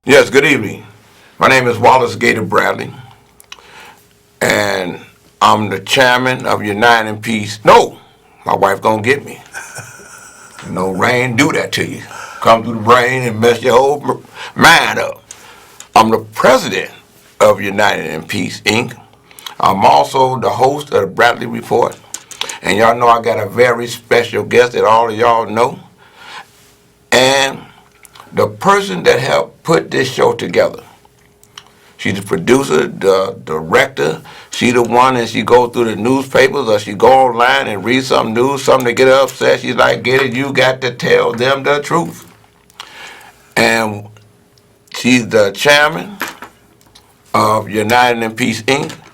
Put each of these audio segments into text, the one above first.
Yes, good evening. My name is Wallace Gator Bradley, and I'm the chairman of United in Peace. No, my wife gonna get me. No rain do that to you. Come through the brain and mess your whole mind up. I'm the president of United in Peace, Inc. I'm also the host of the Bradley Report. And y'all know I got a very special guest that all of y'all know. And the person that helped put this show together. She's the producer, the director. She the one that she go through the newspapers or she go online and read some news, something to get her upset. She's like, get it, you got to tell them the truth. And she's the chairman of United in Peace, Inc.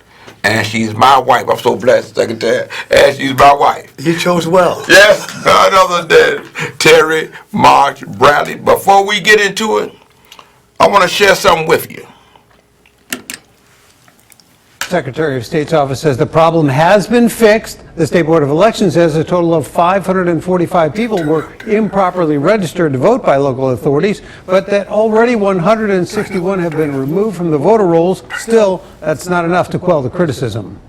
And she's my wife. I'm so blessed, Secretary. And she's my wife. You chose well. Yes, none other than Terry March Bradley. Before we get into it, I want to share something with you. Secretary of State's office says the problem has been fixed. The State Board of Elections says a total of 545 people were improperly registered to vote by local authorities, but that already 161 have been removed from the voter rolls. Still, that's not enough to quell the criticism.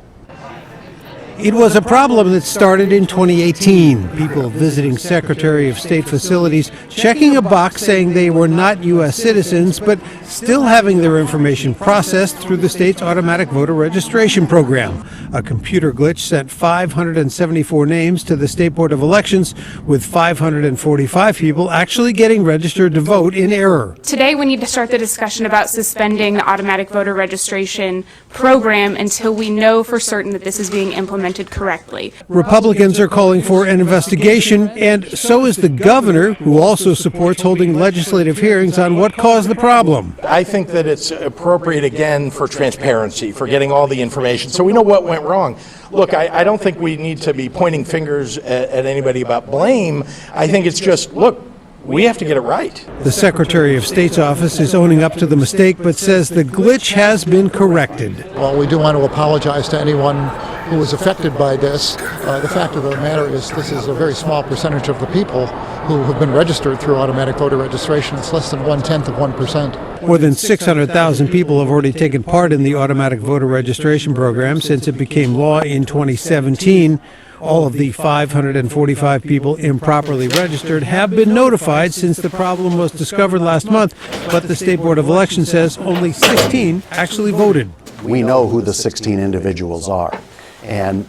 It was a problem that started in 2018. People visiting Secretary of State facilities checking a box saying they were not U.S. citizens, but still having their information processed through the state's automatic voter registration program. A computer glitch sent 574 names to the State Board of Elections, with 545 people actually getting registered to vote in error. Today we need to start the discussion about suspending the automatic voter registration program until we know for certain that this is being implemented correctly. Republicans are calling for an investigation, and so is the governor, who also supports holding legislative hearings on what caused the problem. I think that it's appropriate, again, for transparency, for getting all the information, so we know what went wrong. Look, I don't think we need to be pointing fingers at anybody about blame. I think it's just, look, we have to get it right. The Secretary of State's office is owning up to the mistake, but says the glitch has been corrected. Well, we do want to apologize to anyone who was affected by this. The fact of the matter is this is a very small percentage of the people who have been registered through automatic voter registration. It's less than 1/10 of 1%. More than 600,000 people have already taken part in the automatic voter registration program since it became law in 2017. All of the 545 people improperly registered have been notified since the problem was discovered last month, but the State Board of Elections says only 16 actually voted. We know who the 16 individuals are, and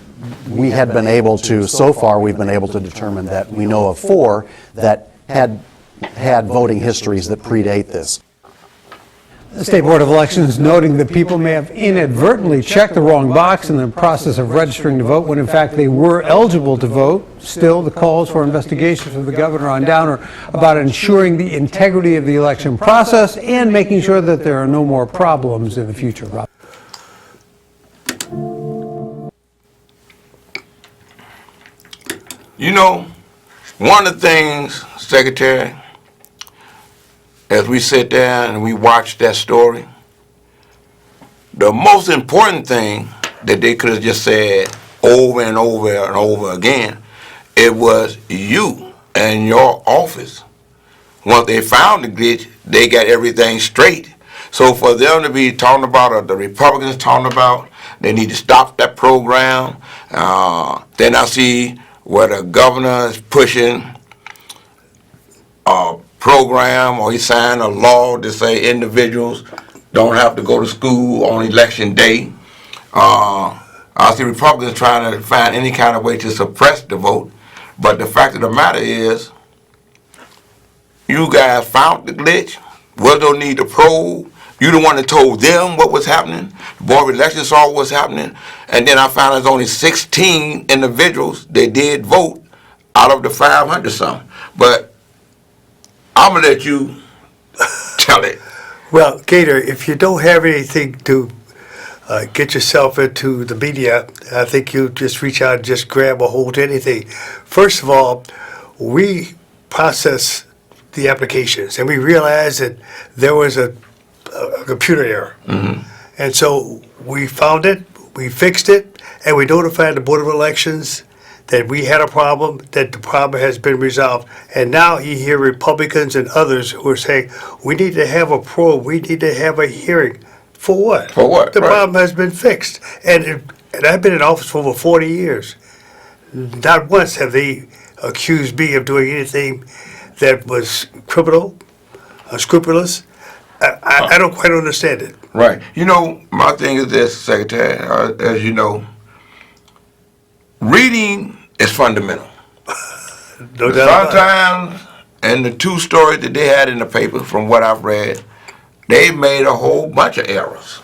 we had been able to, so far we've been able to determine that we know of 4 that had voting histories that predate this. The State Board of Elections noting that people may have inadvertently checked the wrong box in the process of registering to vote when in fact they were eligible to vote. Still, the calls for investigations from the governor on down are about ensuring the integrity of the election process and making sure that there are no more problems in the future. You know, one of the things, Secretary, as we sit there and we watch that story, the most important thing that they could have just said over and over and over again, it was you and your office. Once they found the glitch, they got everything straight. So for them to be talking about, or the Republicans talking about, they need to stop that program. Then I see where the governor is pushing a program, or he signed a law to say individuals don't have to go to school on election day. I see Republicans trying to find any kind of way to suppress the vote. But the fact of the matter is, you guys found the glitch. Was no need to probe. You the one that told them what was happening. The Board of Elections saw what was happening. And then I found there's only 16 individuals that did vote out of the 500 something. But I'm going to let you tell it. Well, Gator, if you don't have anything to get yourself into the media, I think you just reach out and just grab a hold of anything. First of all, we process the applications, and we realized that there was a computer error. Mm-hmm. And so we found it, we fixed it, and we notified the Board of Elections that we had a problem, that the problem has been resolved. And now you hear Republicans and others who are saying, we need to have a probe, we need to have a hearing. For what? For what? The Right. problem has been fixed. And I've been in office for over 40 years. Not once have they accused me of doing anything that was criminal, unscrupulous. I don't quite understand it. Right. You know, my thing is this, Secretary, as you know, reading is fundamental. No doubt about Sometimes, in the two stories that they had in the paper, from what I've read, they made a whole bunch of errors.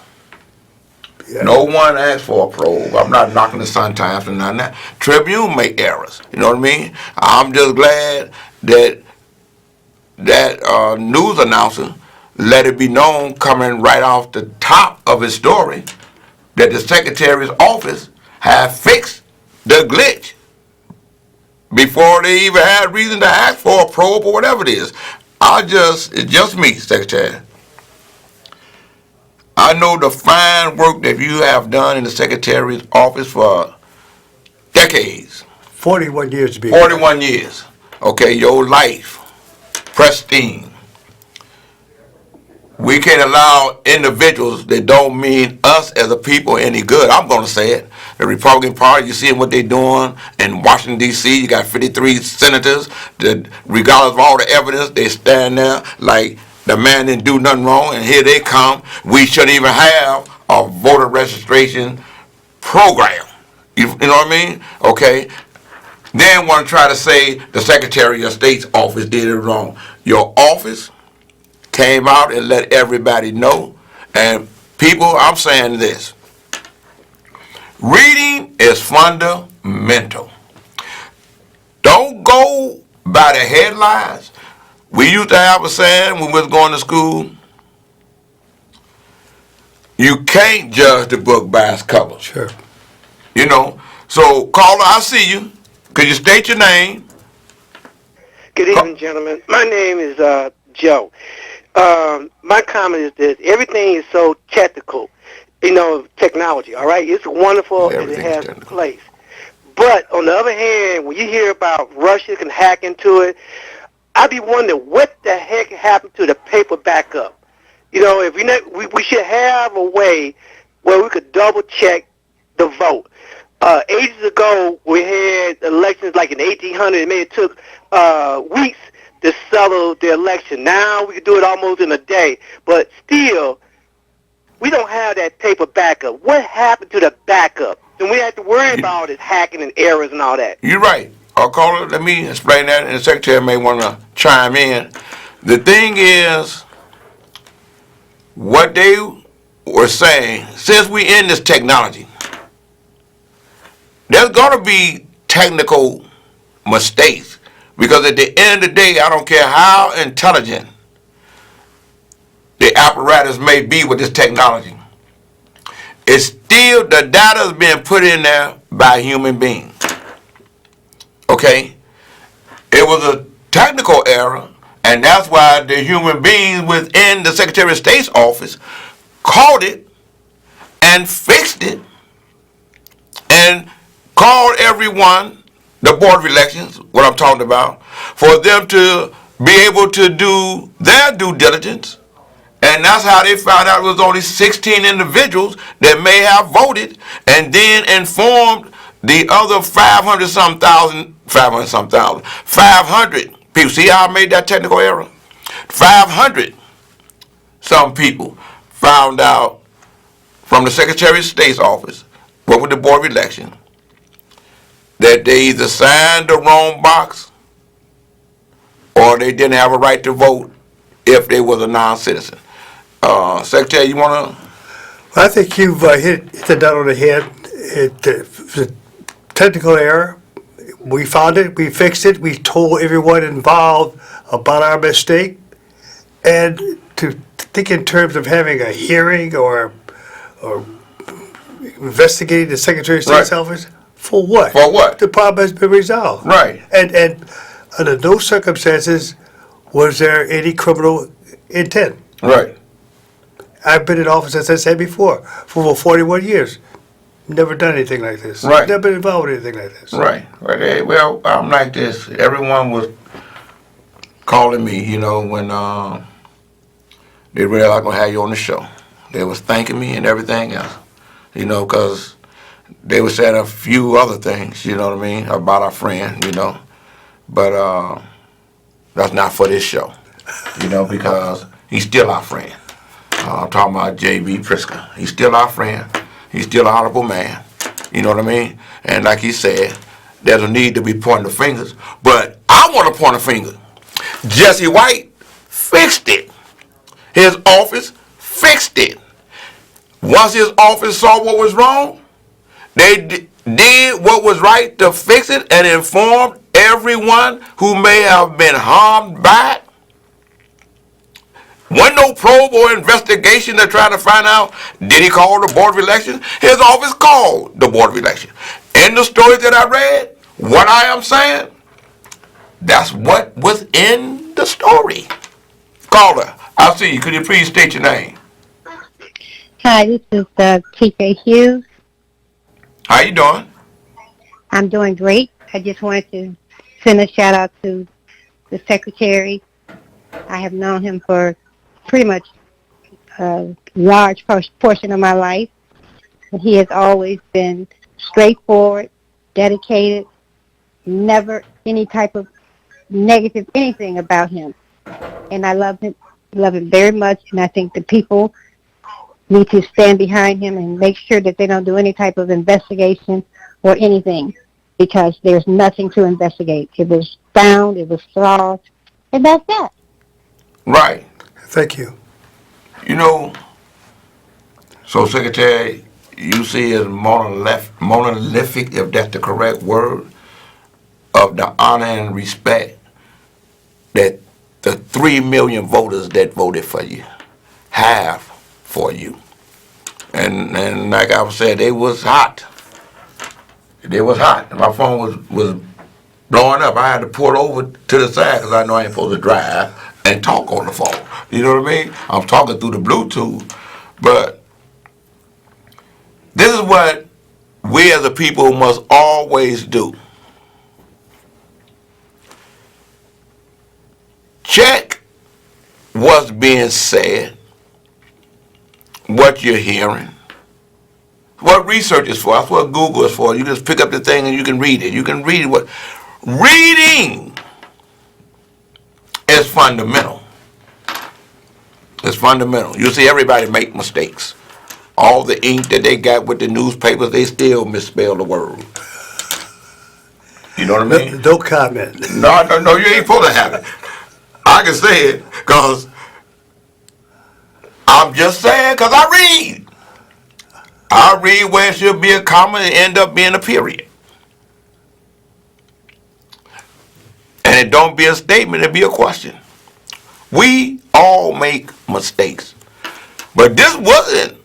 it. Yeah. No one asked for a probe. I'm not knocking the Sun Times and none of that. Tribune make errors. You know what I mean? I'm just glad that that news announcer let it be known, coming right off the top of his story, that the Secretary's office had fixed the glitch before they even had reason to ask for a probe or whatever it is. It's just me, Secretary. I know the fine work that you have done in the Secretary's office for decades, 41 years to be. 41 years. Okay, your life, pristine. We can't allow individuals that don't mean us as a people any good. I'm going to say it. The Republican Party, you see what they're doing in Washington, D.C. You got 53 senators that, regardless of all the evidence, they stand there like the man didn't do nothing wrong, and here they come. We shouldn't even have a voter registration program. You know what I mean? Okay. Then want to try to say the Secretary of State's office did it wrong. Your office came out and let everybody know. And people, I'm saying this. Reading is fundamental. Don't go by the headlines. We used to have a saying when we was going to school, you can't judge the book by its cover. Sure. You know, so caller, I see you. Could you state your name? Good evening, gentlemen. My name is Joe. My comment is this. Everything is so technical, technology, all right? It's wonderful and it has a place. But on the other hand, when you hear about Russia can hack into it, I be wondering what the heck happened to the paper backup. If we should have a way where we could double check the vote. Ages ago, we had elections like in 1800. It may have took weeks to settle the election. Now we can do it almost in a day. But still, we don't have that paper backup. What happened to the backup? And we have to worry about is hacking and errors and all that. You're right. Caller, let me explain that, and the Secretary may want to chime in. The thing is, what they were saying, since we in this technology, there's going to be technical mistakes, because at the end of the day, I don't care how intelligent the apparatus may be with this technology, it's still, the data is being put in there by human beings. Okay? It was a technical error, and that's why the human beings within the Secretary of State's office caught it and fixed it and called everyone, the Board of Elections, what I'm talking about, for them to be able to do their due diligence. And that's how they found out it was only 16 individuals that may have voted, and then informed the other 500 people. See how I made that technical error? 500 some people found out from the Secretary of State's office, what with the Board of Election, that they either signed the wrong box or they didn't have a right to vote if they was a non-citizen. Secretary, you want to? I think you've hit the nail on the head. It's a technical error. We found it. We fixed it. We told everyone involved about our mistake. And to think in terms of having a hearing or investigating the Secretary of State's office, for what? For what? The problem has been resolved. Right. And under no circumstances was there any criminal intent. Right. I've been in office, as I said before, for over 41 years. Never done anything like this. Right. Never been involved in anything like this. Right. Hey, well, I'm like this. Everyone was calling me, when they realized I'm going to have you on the show. They was thanking me and everything else, because they were saying a few other things, about our friend, But that's not for this show, because he's still our friend. I'm talking about J.B. Prisker. He's still our friend. He's still an honorable man. You know what I mean? And like he said, there's a need to be pointing the fingers. But I want to point a finger. Jesse White fixed it. His office fixed it. Once his office saw what was wrong, they did what was right to fix it and informed everyone who may have been harmed by it. Wasn't no probe or investigation to try to find out, did he call the Board of Elections? His office called the Board of Elections. In the story that I read, what I am saying, that's what was in the story. Caller, I see you. Could you please state your name? Hi, this is T.K. Hughes. How you doing? I'm doing great. I just wanted to send a shout out to the secretary. I have known him for pretty much a large portion of my life. He has always been straightforward, dedicated, never any type of negative anything about him. And I love him very much, and I think the people need to stand behind him and make sure that they don't do any type of investigation or anything, because there's nothing to investigate. It was found, it was solved, and that's that. Right. Thank you. So Secretary, you see as monolithic, if that's the correct word, of the honor and respect that the 3 million voters that voted for you have for you. And like I was saying, they was hot. They was hot. My phone was blowing up. I had to pull over to the side because I know I ain't supposed to drive and talk on the phone. You know what I mean? I'm talking through the Bluetooth. But this is what we as a people must always do. Check what's being said, what you're hearing, what research is for. That's what Google is for. You just pick up the thing and you can read it. You can read what. Reading is fundamental. It's fundamental. You see everybody make mistakes. All the ink that they got with the newspapers, they still misspell the word. You know what I mean? No comment. No, you ain't supposed to have it. I can say it because I'm just saying because I read. I read where it should be a comma and end up being a period. And it don't be a statement, it be a question. We all make mistakes. But this wasn't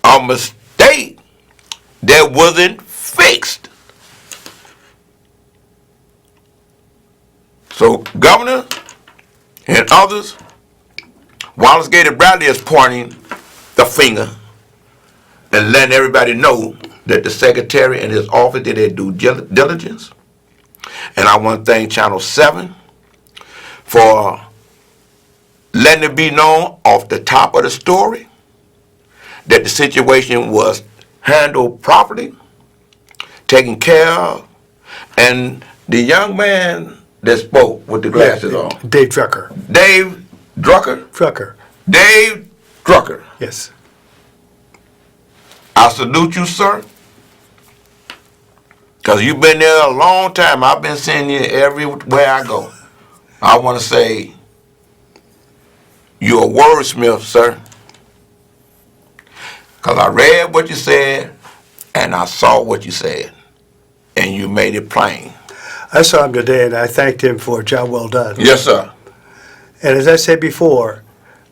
a mistake that wasn't fixed. So, Governor and others, Wallace Gator Bradley is pointing the finger and letting everybody know that the Secretary and his office did their due diligence. And I want to thank Channel 7 for letting it be known off the top of the story that the situation was handled properly, taken care of, and the young man that spoke with the glasses on. Dave Drucker. Dave Drucker? Drucker. Dave Drucker. Yes. I salute you, sir. Because you've been there a long time. I've been seeing you everywhere I go. I want to say, you're a wordsmith, sir. Because I read what you said, and I saw what you said. And you made it plain. I saw him today, and I thanked him for a job well done. Yes, sir. And as I said before,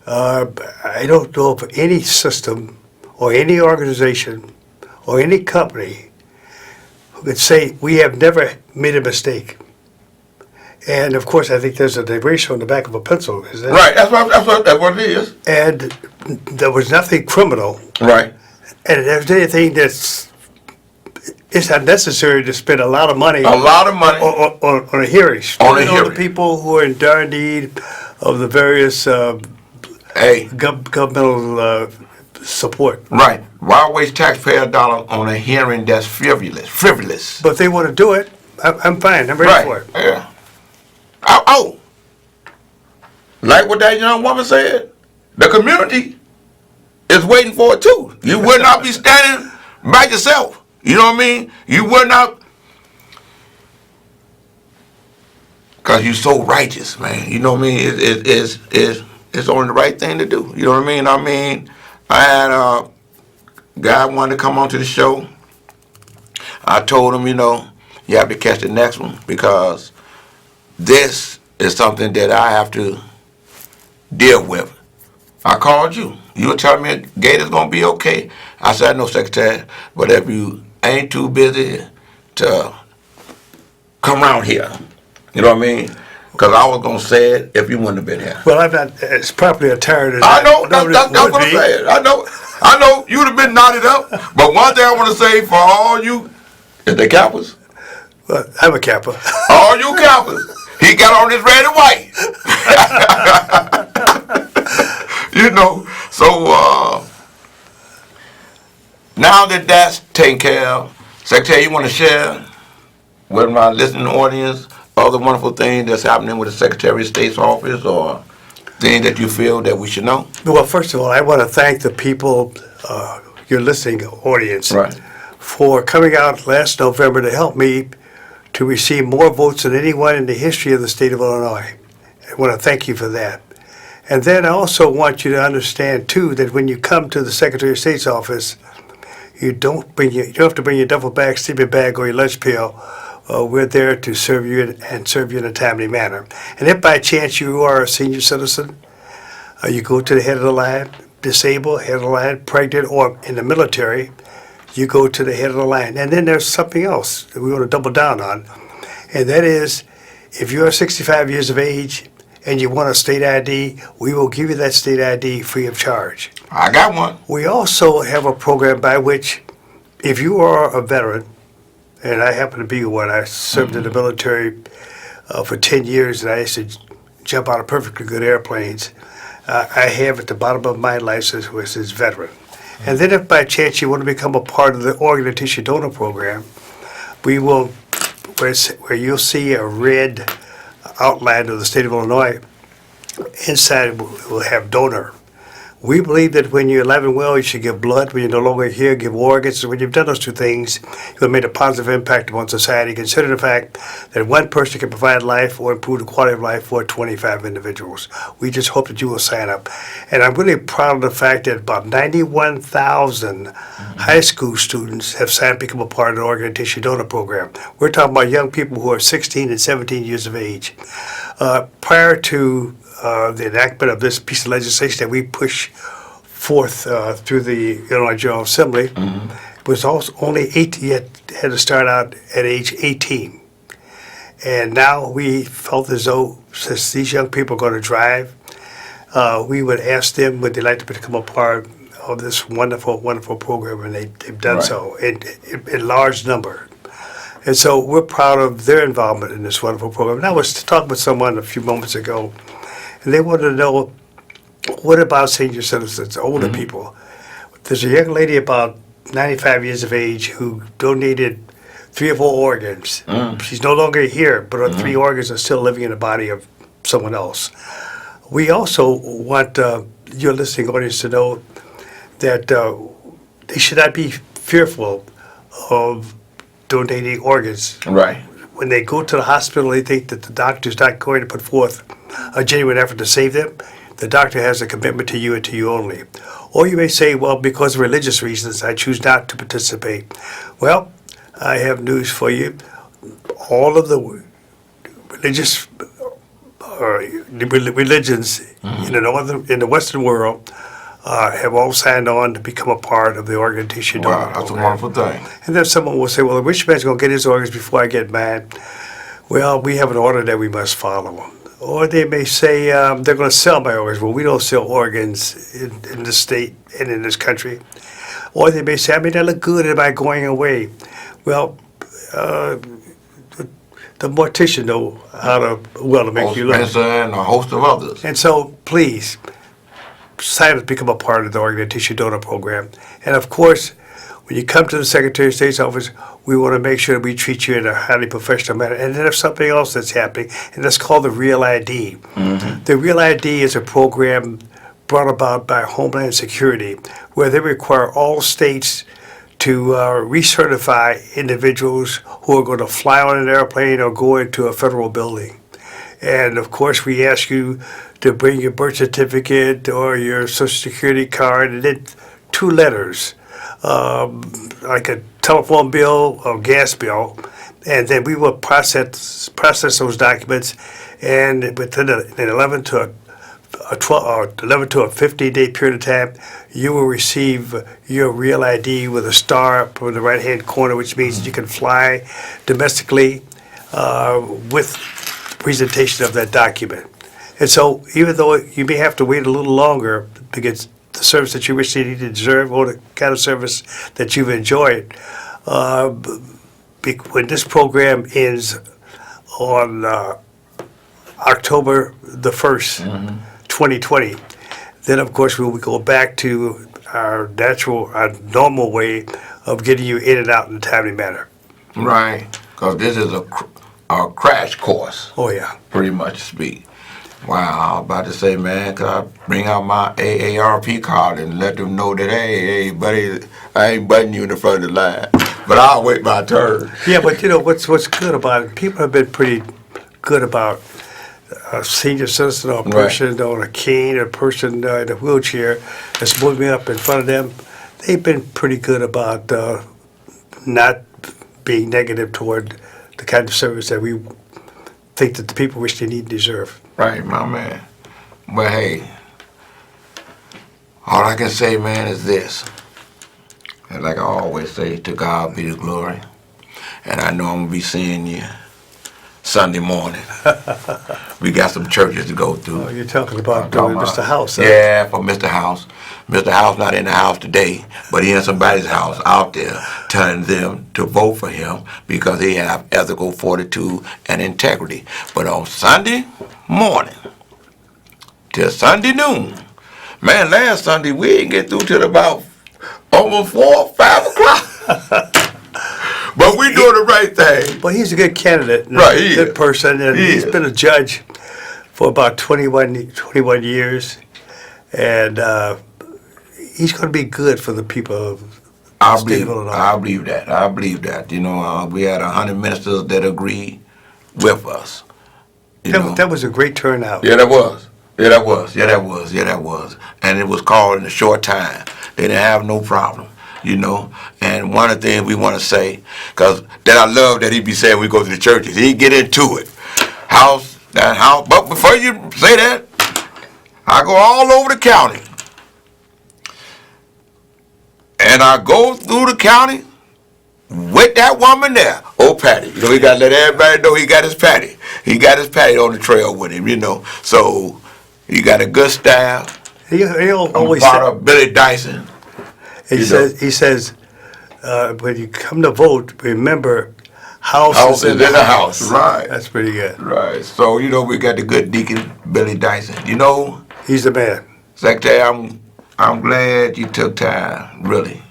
I don't know of any system or any organization or any company who could say we have never made a mistake. And of course, I think there's a ratio on the back of a pencil, isn't it? Right, that's what it is. And there was nothing criminal. Right. And if there's anything it's not necessary to spend a lot of money. A lot of money. On a hearing. On a You know, hearing. the people who are in dire need of the various Hey, governmental support. right. Why waste taxpayer dollars on a hearing that's frivolous? But if they want to do it, I'm fine. I'm ready for it. Yeah. Oh, like what that young woman said, the community is waiting for it too. You will not be standing by yourself. You know what I mean? You will not, because you're so righteous, man. You know what I mean? It's only the right thing to do. You know what I mean? I had a guy wanted to come onto the show. I told him, you have to catch the next one because this is something that I have to deal with. I called you. You were telling me Gator's gonna be okay. I said, I know, Secretary, but if you ain't too busy to come around here, you know what I mean? Because I was gonna say it if you wouldn't have been here. Well, I'm not as properly attired as I know, that's would what I'm be. saying. I know you'd have been knotted up, but one thing I want to say for all you, is they Kappas? Well, I'm a Kappa. All you Kappas, he got on his red and white. So now that that's taken care of, Secretary, you want to share with my listening audience other wonderful things that's happening with the Secretary of State's office or things that you feel that we should know? Well, first of all, I want to thank the people, your listening audience, Right. for coming out last November to help me to receive more votes than anyone in the history of the state of Illinois. I want to thank you for that. And then I also want you to understand, too, that when you come to the Secretary of State's office, you don't have to bring your duffel bag, sleeping bag, or your lunch pail. We're there to serve you and serve you in a timely manner. And if by chance you are a senior citizen, you go to the head of the line, disabled, head of the line, pregnant, or in the military, you go to the head of the line. And then there's something else that we want to double down on, and that is if you are 65 years of age and you want a state ID, we will give you that state ID free of charge. I got one. We also have a program by which if you are a veteran, and I happen to be one, I served in the military for 10 years and I used to jump out of perfectly good airplanes. I have at the bottom of my license which says veteran. And then if by chance you want to become a part of the organ and tissue donor program, we will, where you'll see a red outline of the state of Illinois, inside we'll have donor. We believe that when you're alive and well, you should give blood. When you're no longer here, give organs. So when you've done those two things, you'll make a positive impact upon society. Consider the fact that one person can provide life or improve the quality of life for 25 individuals. We just hope that you will sign up. And I'm really proud of the fact that about 91,000 high school students have signed up to become a part of the organ and tissue donor program. We're talking about young people who are 16 and 17 years of age. Prior to the enactment of this piece of legislation that we push forth through the Illinois General Assembly, was also only 18, had to start out at age 18. And now we felt as though, since these young people are going to drive, we would ask them would they like to become a part of this wonderful, wonderful program, and they've done Right. so in large number. And so we're proud of their involvement in this wonderful program. And I was talking with someone a few moments ago, and they wanted to know, what about senior citizens, older people? There's a young lady about 95 years of age who donated 3 or 4 organs. She's no longer here, but her 3 organs are still living in the body of someone else. We also want your listening audience to know that they should not be fearful of donating organs. Right. When they go to the hospital, they think that the doctor's not going to put forth a genuine effort to save them. The doctor has a commitment to you and to you only. Or you may say, well, because of religious reasons, I choose not to participate. Well, I have news for you. All of the religious religions in the Western world have all signed on to become a part of the organ and tissue donor Wow, that's a program. wonderful thing. And then someone will say, well, the rich man's going to get his organs before I get mine. Well, we have an order that we must follow. Or they may say they're going to sell my organs. Well, we don't sell organs in this state and in this country. Or they may say, I mean, that look good, am I going away? Well, the mortician know how to make you look. Spencer and a host of others. And so, please, sign up to become a part of the organ tissue donor program. And of course, when you come to the Secretary of State's office, we want to make sure that we treat you in a highly professional manner. And then there's something else that's happening, and that's called the Real ID. The Real ID is a program brought about by Homeland Security, where they require all states to recertify individuals who are going to fly on an airplane or go into a federal building. And of course, we ask you to bring your birth certificate or your Social Security card, and then 2 letters, like a telephone bill or gas bill, and then we will process those documents, and within an 11 to a 15-day period of time, you will receive your Real ID with a star up in the right-hand corner, which means you can fly domestically with presentation of that document. And so, even though you may have to wait a little longer to get the service that you wish you deserve, or the kind of service that you've enjoyed, when this program ends on October the 1st, 2020, then of course we will go back to our normal way of getting you in and out in a timely manner. Right, because this is a crash course. Oh yeah. Pretty much speak. Wow, I was about to say, man, could I bring out my AARP card and let them know that, hey, buddy, I ain't butting you in the front of the line, but I'll wait my turn. Yeah, but you know what's good about it? People have been pretty good about a senior citizen or a person on a cane or a person in a wheelchair that's moving up in front of them. They've been pretty good about not being negative toward the kind of service that we think that the people wish they need and deserve. Right, my man. But hey, all I can say, man, is this. And like I always say, to God be the glory. And I know I'm going to be seeing you Sunday morning. We got some churches to go through. Oh, you're talking about Mr. House, huh? Yeah, for Mr. House. Mr. House not in the house today, but he in somebody's house out there telling them to vote for him because he have ethical fortitude and integrity. But on Sunday morning till Sunday noon, man, last Sunday we didn't get through till about almost 4 or 5 o'clock. But we doing the right thing. Well, he's a good candidate, and right? A good person, and he's been a judge for about 21 years, and he's going to be good for the people of the state of Illinois. I believe that. I believe that. You know, we had 100 ministers that agreed with us. That was a great turnout. Yeah, that was. Yeah, that was. Yeah, that was. Yeah, that was. And it was called in a short time. They didn't have no problem. You know, and one of the things we want to say, because that I love that he be saying we go to the churches, he get into it. House, that house. But before you say that, I go all over the county. And I go through the county with that woman there. Oh, Patty. You know, he got to let everybody know he got his Patty. He got his Patty on the trail with him, you know. So, he got a good staff. He always said, Billy Dyson. He says, when you come to vote, remember, house is in the house. Right. That's pretty good. Right. So, you know, we got the good deacon, Billy Dyson. You know? He's the man. Secretary, I'm glad you took time, really,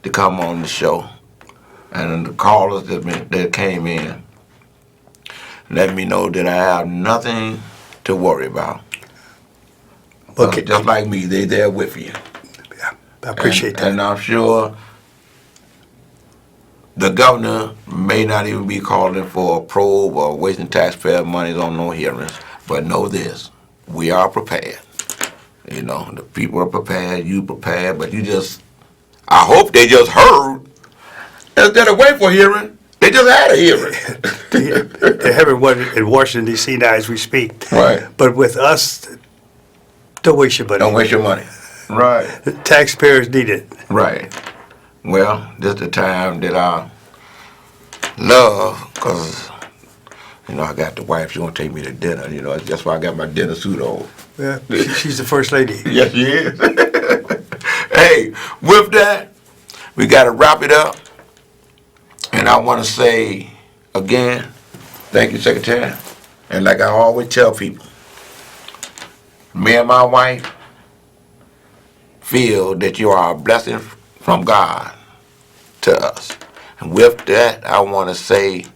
to come on the show. And the callers that came in, let me know that I have nothing to worry about. Okay. Just like me, they there with you. I appreciate that. And I'm sure the governor may not even be calling for a probe or wasting taxpayer money on no hearings, but know this, we are prepared. You know, the people are prepared, you prepared, but I hope they just heard instead of waiting for a hearing. They just had a hearing. They're having one in Washington, D.C. now as we speak. Right. But with us, don't waste your money. Don't waste your money. Right. The taxpayers need it. Right. Well, this is the time that I love, because, you know, I got the wife, she want to take me to dinner, you know, that's why I got my dinner suit on. Yeah, she's the first lady. Yes, she is. Hey, with that, We got to wrap it up. And I want to say again, thank you, Secretary. And like I always tell people, me and my wife feel that you are a blessing from God to us. And with that, I want to say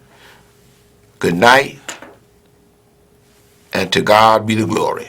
good night, and to God be the glory.